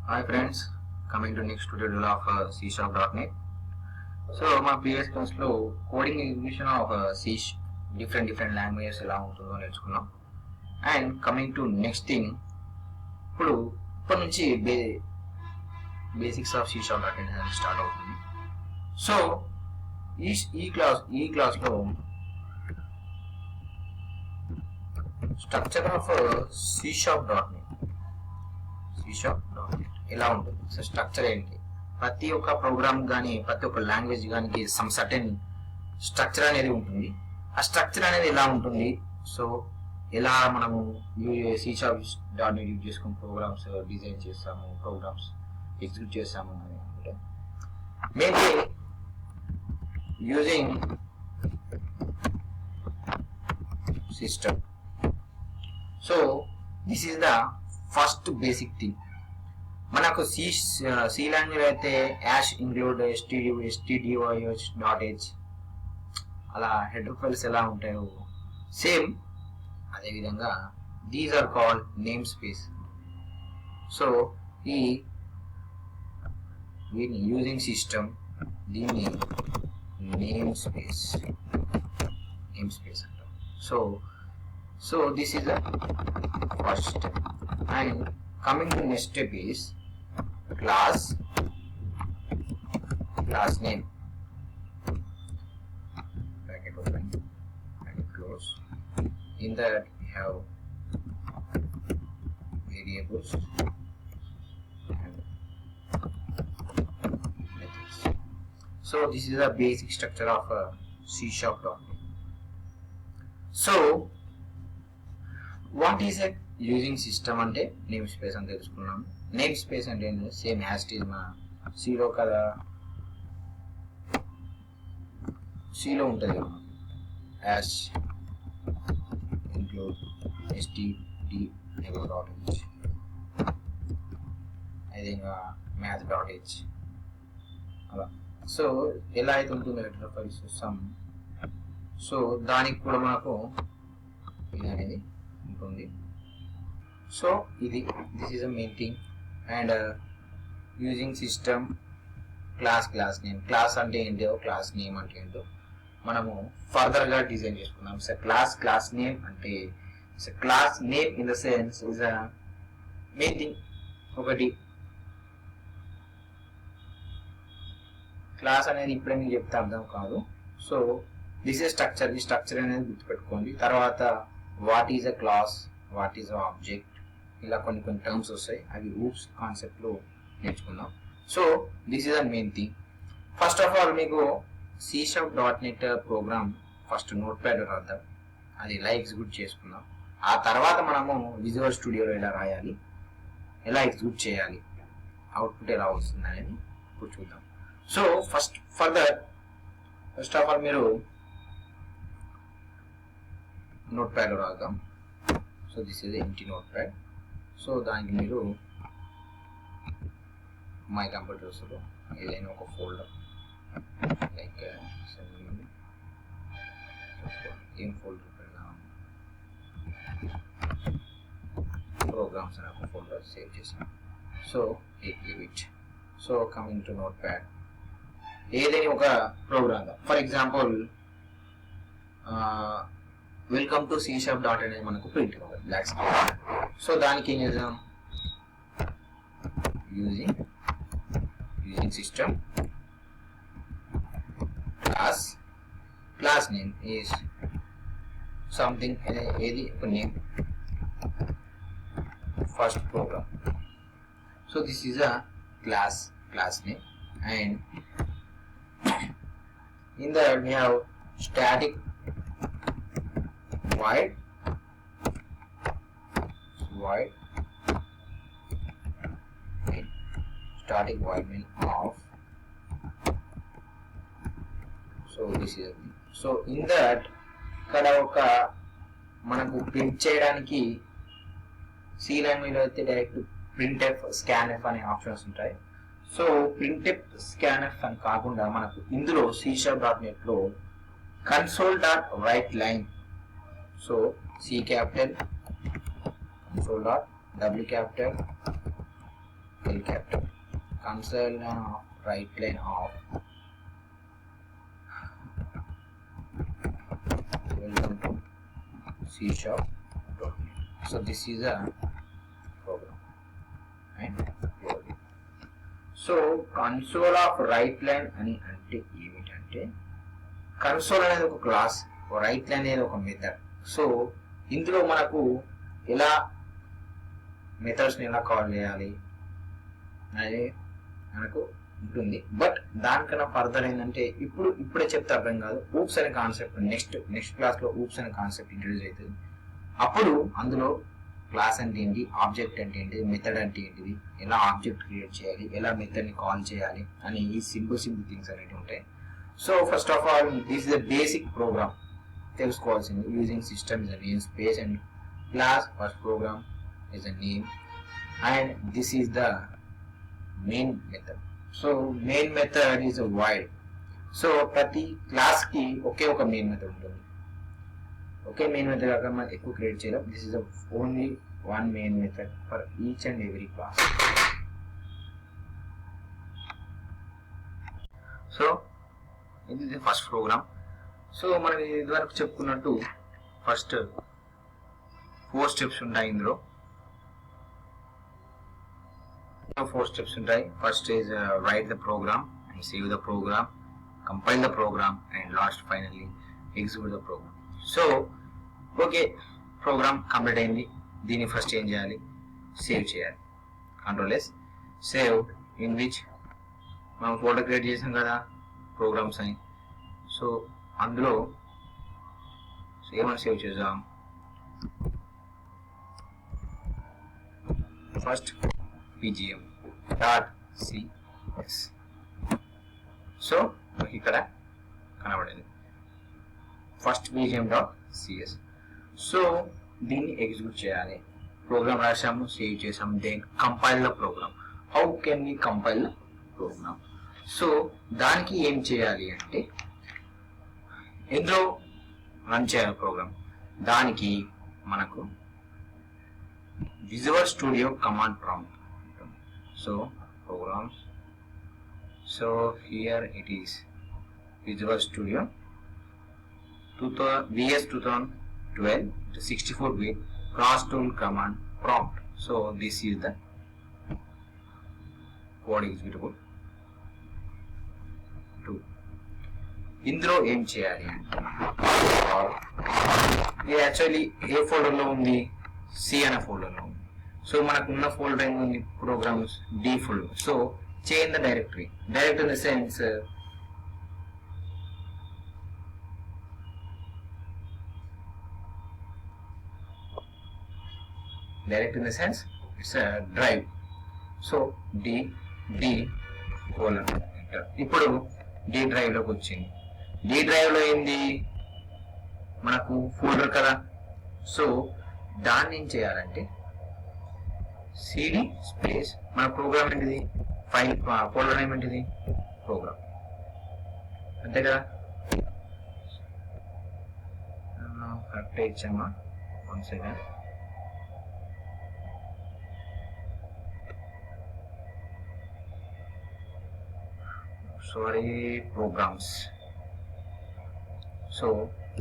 Hi friends, coming to next tutorial of C#.NET. So my previous class లో coding execution of different languages ఎలా ఉంటుందో నేర్చుకున్నాం. And coming to next thing, ఇప్పటి నుంచి basics of C#.NET start అవుతుంది. So ఈ క్లాస్లో స్ట్రక్చర్ ఆఫ్ C#.NET ఎలా ఉంటుంది. సో స్ట్రక్చర్ ఏంటి, ప్రతి ఒక్క ప్రోగ్రామ్ కానీ ప్రతి ఒక్క లాంగ్వేజ్ కానీ సమ్ సర్టెన్ స్ట్రక్చర్ అనేది ఉంటుంది. ఆ స్ట్రక్చర్ అనేది ఎలా ఉంటుంది, సో ఎలా మనము C#.NET యూజ్ చేసుకుని ప్రోగ్రామ్స్ డిజైన్ చేస్తాము, ప్రోగ్రామ్స్ ఎగ్జిక్యూట్ చేస్తాము అని అంటే mainly using system. So this is the first basic thing. మనకు సి లాంగ్వేజ్ అయితే యాష్ ఇంక్లూడ్ stdio.h అలా హెడర్ ఫైల్స్ ఎలా ఉంటాయో సేమ్ అదేవిధంగా these are called name space. So వీటిని యూజింగ్ సిస్టమ్ దీన్ని నేమ్ స్పేస్ అంటాం. So this is the first step. And coming to next step is class name, bracket open and close. In that we have variables and methods. So this is the basic structure of C#.NET. So what is a using system అంటే name space అని తెలుసుకున్నాం. Name space అంటే same as is మా సిలో కదా, సిలో ఉంటుంది కదా యాష్ ఇంక్లూడ్ stdio.h అదేవిధంగా math.h అలా. సో ఎలా అయితే ఉంటుందో లెటర్ ఫైల్స్ సమ్, సో దానికి కూడా మనకు ఇది అనేది ఉంటుంది. So this is a main thing. And using system class name. Class అంటే ఏంటో, క్లాస్ నేమ్ అంటే ఏంటో మనము ఫర్దర్ గా డిజైన్ చేసుకున్నాం. సో క్లాస్ నేమ్ అంటే class name in the sense is a main thing. ఒకటి క్లాస్ అనేది ఇప్పుడే మీకు చెప్తే అర్థం కాదు. So this is structure. ఈ స్ట్రక్చర్ అనేది గుర్తుపెట్టుకోండి. తర్వాత what is a class, what is a object, ఇలా కొన్ని టర్మ్స్ వస్తాయి, అవి ఊప్స్ కాన్సెప్ట్ లో నేర్చుకుందాం. So this is the main thing. First of all మీకు C#.NET programme first note pad రాద్దాం, అది ఎలా ఎగ్జిక్యూట్ చేసుకుందాం. ఆ తర్వాత మనము విజువల్ స్టూడియోలో ఎలా రాయాలి, ఎలా ఎగ్జిక్యూట్ చేయాలి, అవుట్పుట్ ఎలా వస్తుంది అనేది ఇప్పుడు చూద్దాం. సో ఫస్ట్ ఆఫ్ ఆల్ మీరు నోట్ ప్యాడ్ రాద్దాం. So this is empty Notepad. So దానికి మీరు మై కంప్యూటర్స్లో ఏదైనా ఒక ఫోల్డర్ లైక్ ఏం ఫోల్డర్ పెడదాం, ప్రోగ్రామ్స్ అనే ఒక ఫోల్డర్ సేవ్ చేసాం. So leave it. So coming to Notepad, ఏదైనా ఒక program, for example welcome to C#.NET అనేది మనకు ప్రింట్ కావాలి బ్లాక్ స్క్రీన్. సో దానికి ఏం చేద్దాం, using system class name is something, ఏది ఒక name, first program. So this is a class name. And in that we have static void main of. So this is it. So in that ఇక్కడ ఒక మనకు print చేయడానికి C language అయితే direct printf scanf అనే options ఉంటాయి. So printf scanf అని కాకుండా మనకు ఇందులో C#.NET లో console.writeLine. So C capital console.w capital L capital. Console line of right line of welcome to C#.net. So this is a program and load it. So console of right line అని అంటే ఏమిటంటే, console అనేది ఒక class, right line అనేది ఒక method. So ఇందులో మనకు ఎలా మెథడ్స్ని ఎలా కాల్ చేయాలి అనేది మనకు ఉంటుంది. బట్ దానికన్నా ఫర్దర్ ఏంటంటే ఇప్పుడే చెప్తే అర్థం కాదు. ఊప్స్ అనే కాన్సెప్ట్ నెక్స్ట్ క్లాస్లో ఊప్స్ అనే కాన్సెప్ట్ ఇంట్రడ్యూస్ అవుతుంది. అప్పుడు అందులో క్లాస్ అంటే ఏంటి, ఆబ్జెక్ట్ అంటే ఏంటి, మెథడ్ అంటే ఏంటిది, ఎలా ఆబ్జెక్ట్ క్రియేట్ చేయాలి, ఎలా మెథడ్ని కాల్ చేయాలి అని ఈ సింపుల్ థింగ్స్ అనేవి ఉంటాయి. So first of all this is the basic program తెలుసుకోవాల్సింది. Using system is a name space and class first program is a name and this is the main method. So main method is a void. సో ప్రతి క్లాస్కి ఒకే ఒక main method ఉంటుంది. ఒకే main method కాక మనం ఎక్కువ create చేయలేం. This is only one main method for each and every class. So ఇది ఫస్ట్ ప్రోగ్రామ్. సో మనం ఇదివరకు చెప్పుకున్నట్టు ఫస్ట్ 4 స్టెప్స్ ఉంటాయి. ఇందులో 4 స్టెప్స్ ఉంటాయి. First is write the program and save the program, compile the program and last finally execute the program. So okay, program complete అయింది. దీన్ని first ఏం చేయాలి, సేవ్ చేయాలి. కంట్రోల్-S సేవ్, ఇన్ విచ్ మనం folder create చేసాం కదా programmes అని. So అందులో ఏమని సేవ్ చేద్దాం, ఫస్ట్ pgm.cs. సో ఇక్కడ కనబడేది ఫస్ట్ pgm.cs. సో దీన్ని ఎగ్జిక్యూట్ చేయాలి. ప్రోగ్రామ్ రాసాము, సేవ్ చేసాము, then compile the program. How can we compile the program? So దానికి ఏం చేయాలి అంటే, ఎందులో రన్ చేయాలి ప్రోగ్రామ్, దానికి మనకు Visual studio command prompt. So programs, so here it is Visual Studio VS 2012 64-bit cross tool command prompt. So this is the code executable 2. ఇందులో ఏం చేయాలి అంటే, ఇది యాక్చువల్లీ ఏ ఫోల్డర్లో ఉంది, C అనే ఫోల్డర్లో ఉంది. సో మనకు ఉన్న ఫోల్డర్ ఏముంది, programs D folder. So change the directory in the sense direct in the sense it's a drive. So D colon enter. ఇప్పుడు D డ్రైవ్ లోకి వచ్చింది. D డ్రైవ్ లో ఏంది, మనకు ఫోల్డర్ కదా. సో దాన్ని ఏం చేయాలంటే CD స్పేస్ మన ప్రోగ్రామ్ ఏంటిది, ఫైల్ ఫోల్డర్ నేమ్ ఏంటిది, ప్రోగ్రామ్, అంతే కదా. కరెక్ట్ ఇచ్చామా, 1 second. Sorry, programs. So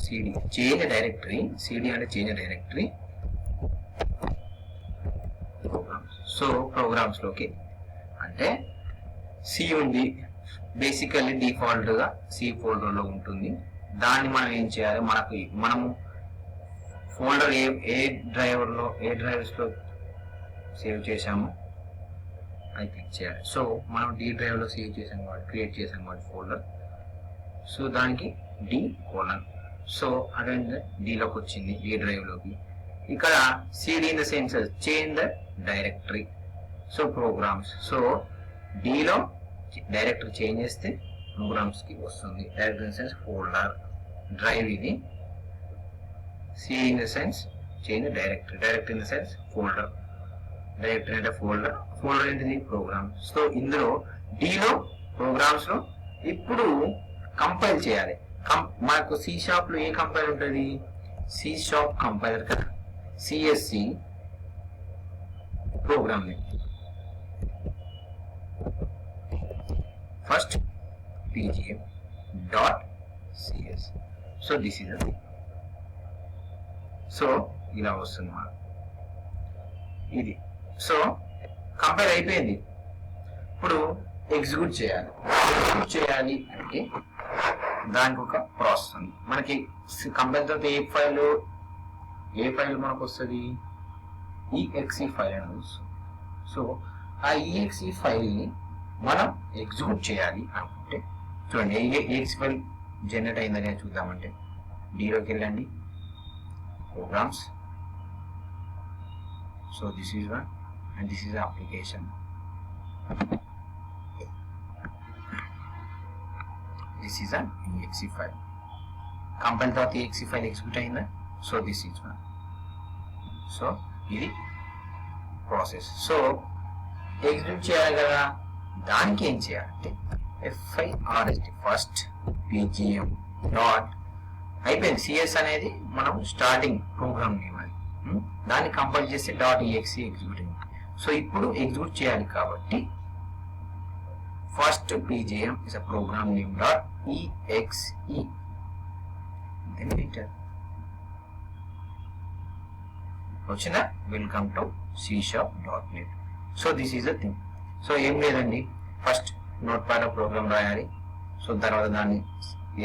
CD change directory, CD and change directory programs. So programs లోకి అంటే C ఉంది, బేసికల్లీ డిఫాల్ట్ గా C ఫోల్డర్ లో ఉంటుంది. దాన్ని మనం ఏం చేయాలి, మనము ఫోల్డర్ ఏ డ్రైవ్స్ లో సేవ్ చేసాము అది క్లిక్ చేయాలి. సో మనం D డ్రైవ్ లో సేవ్ చేసాం కాబట్టి, క్రియేట్ చేసాం కాబట్టి ఫోల్డర్. సో దానికి D colon. So again D లోకి వచ్చింది, D డ్రైవ్ లోకి. ఇక్కడ CD in the sense change the directory. So programs, so D లో డైరెక్టరీ చేంజ్ చేస్తే ప్రోగ్రామ్స్ కి వస్తుంది. Directory in the sense folder, drive ఇది. C in the sense change directory, directory in the sense folder, directory అంటే folder, folder ఏంటిది program. So ఇందులో D లో programs లో ఇప్పుడు కంపైల్ చేయాలి. మనకు C# లో ఏ కంపైల్ ఉంటుంది, C# కంపైలర్ కదా, CSC program first pgm dot cs. So this is అది. సో ఇలా వస్తుంది మనకు ఇది. సో కంపైల్ అయిపోయింది. ఇప్పుడు ఎగ్జిక్యూట్ చేయాలి. ఎగ్జిక్యూట్ చేయాలి అంటే దానికి ఒక ప్రాసెస్ ఉంది. మనకి కంపైల్ తర్వాత ఏ ఫైల్ మనకు వస్తుంది, exe ఫైల్ అనేది వస్తుంది. సో ఆ exe ఫైల్ని మనం ఎగ్జిక్యూట్ చేయాలి అనుకుంటే చూడండి, exe ఫైల్ జనరేట్ అయిందని చూద్దామంటే డీలోకి వెళ్ళండి, programmes. So this is one and this is application. This is an exe file. Compile తర్వాత exe ఫైల్ ఎగ్జిక్యూట్ అయిందా? So this is one. So ఇది ప్రాసెస్. సో ఎగ్జిక్యూట్ చేయాలి కదా, దానికి ఏం చేయాలంటే first ఫస్ట్ pgm డాట్ అయిపోయింది. సిఎస్ అనేది మనం స్టార్టింగ్ ప్రోగ్రామ్ నేమ్ అది, దాన్ని కంపైల్ చేస్తే డాట్ exe ఎగ్జిక్యూట్ అయింది. సో ఇప్పుడు ఎగ్జిక్యూట్ చేయాలి కాబట్టి first pgm is a program name dot exe, then enter. వచ్చిందా? Welcome to c#.net. So this is the thing. So ఏం లేదండి, ఫస్ట్ నోట్ ప్యాడ్ లో ప్రోగ్రామ్ రాయాలి. సో తర్వాత దాన్ని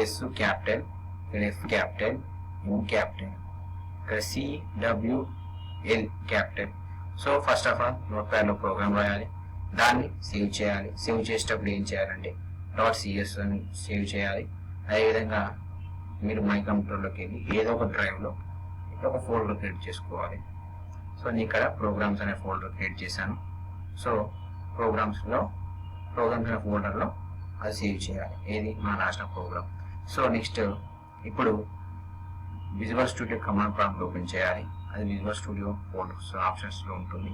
ఎస్ క్యాపిటల్, ఎఫ్ క్యాపిటల్, ఎం క్యాపిటల్, ఇక్కడ CWL capital. So first of all note pad లో programme రాయాలి, దాన్ని సేవ్ చేయాలి. సేవ్ చేసేటప్పుడు ఏం చేయాలంటే .cs అని సేవ్ చేయాలి. అదేవిధంగా మీరు మై కంప్యూటర్లోకి వెళ్ళి ఏదో ఒక డ్రైవ్లో ఒక ఫోల్డర్ క్రియేట్ చేసుకోవాలి. సో నేను ఇక్కడ ప్రోగ్రామ్స్ అనే ఫోల్డర్ క్రియేట్ చేశాను. సో ప్రోగ్రామ్స్ అనే ఫోల్డర్లో అది సేవ్ చేయాలి, ఏది మన రాసిన ప్రోగ్రామ్. సో నెక్స్ట్ ఇప్పుడు visual studio command prompt open చేయాలి. అది విజువల్ స్టూడియో ఫోల్డర్స్ ఆప్షన్స్లో ఉంటుంది.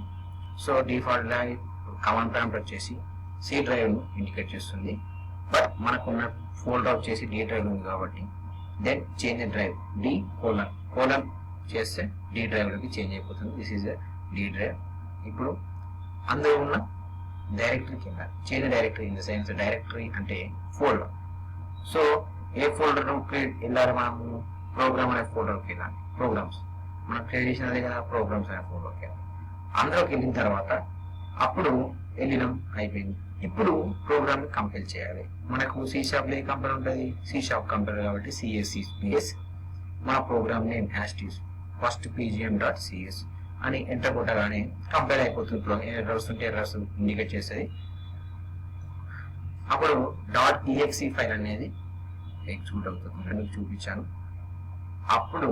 సో డిఫాల్ట్గా కమాండ్ ప్రాంప్ట్ వచ్చేసి సి డ్రైవ్ను ఇండికేట్ చేస్తుంది, బట్ మనకున్న ఫోల్డర్ వచ్చేసి డి డ్రైవ్ ఉంది కాబట్టి దెన్ చేంజ్ డ్రైవ్ కోలన్ చేస్తే డి డ్రైవ్లోకి చేంజ్ అయిపోతుంది. This is D drive. ఇప్పుడు అందులో ఉన్న డైరెక్టరీకి వెళ్ళాలి. Change directory in the sense directory అంటే ఫోల్డర్. సో ఏ ఫోల్డర్ వెళ్ళాలి మనము? ప్రోగ్రామ్ అనే ఫోల్డర్కి వెళ్ళాలి. ప్రోగ్రామ్స్ మన క్రియేషన్ అదే కదా, ప్రోగ్రామ్స్ అనే ఫోల్డర్కి వెళ్ళాలి. అందులోకి వెళ్ళిన తర్వాత అప్పుడు వెళ్ళినాం, అయిపోయింది. ఇప్పుడు ప్రోగ్రామ్ కంపైల్ చేయాలి. మనకు C# ఏ కంపైల్ ఉంటుంది? C# కంపైల్ కాబట్టి CSC స్పేస్ మన program name hash first pgm dot cs అని ఎంటర్ కొట్టగానే కంపైల్ అయిపోతుంది. ఎర్రర్స్ ఉంటే ఎర్రర్స్ ఇండికేట్ చేసేది. అప్పుడు .exe ఫైల్ అనేది ఎగ్జిక్యూట్ అవుతుంది. నేను చూపించాను. అప్పుడు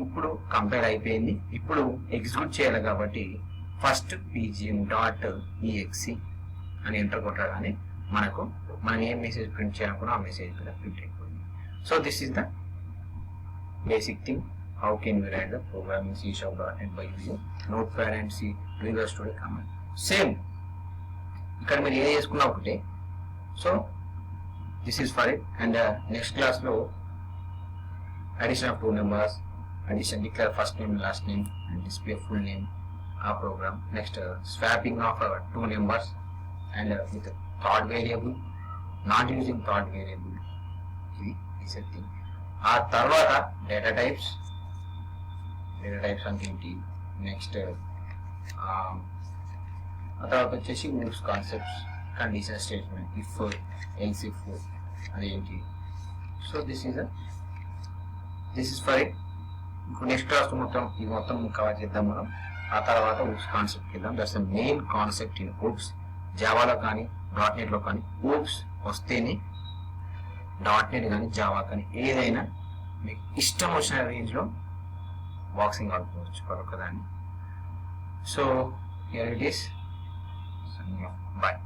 ఇప్పుడు కంపైల్ అయిపోయింది. ఇప్పుడు ఎగ్జిక్యూట్ చేయాలి కాబట్టి ఫస్ట్ pgm డాట్ exe అని ఎంటర్ కొట్టగానే మనం ఏం మెసేజ్ ప్రింట్ చేయాలనుకున్నా ఆ మెసేజ్ కూడా ప్రింట్ అయిపోయింది. So this is the basic thing. How can we write the program in C#.net by using Notepad and Visual Studio command? Same. ఇక్కడ మీరు ఏ చేసుకున్నా ఒకటే. So this is for it. And next క్లాస్లో addition of 2 numbers, addition declare first name last name and display full name ఆ program. Next swapping of 2 numbers and with third variable, not using third variable. ఇది is a thing. ఆ తర్వాత data types అంటే ఏంటి? Next ఆ తర్వాత వచ్చేసి oops concepts, condition statement, if else if అదేంటి. So this is for it. ఇప్పుడు నెక్స్ట్ క్లాస్ మొత్తం కవర్ చేద్దాం మనం. ఆ తర్వాత ఊప్స్ కాన్సెప్ట్కి వెళ్దాం. That's the main concept in oops. జావాలో కానీ .NET లో కానీ ఊప్స్ వస్తేనే .NEట్ కానీ జావా కానీ ఏదైనా మీకు ఇష్టం వచ్చిన రేంజ్లో బాక్సింగ్ ఆడుకోవచ్చు ఒకదాన్ని. So here it is. Bye.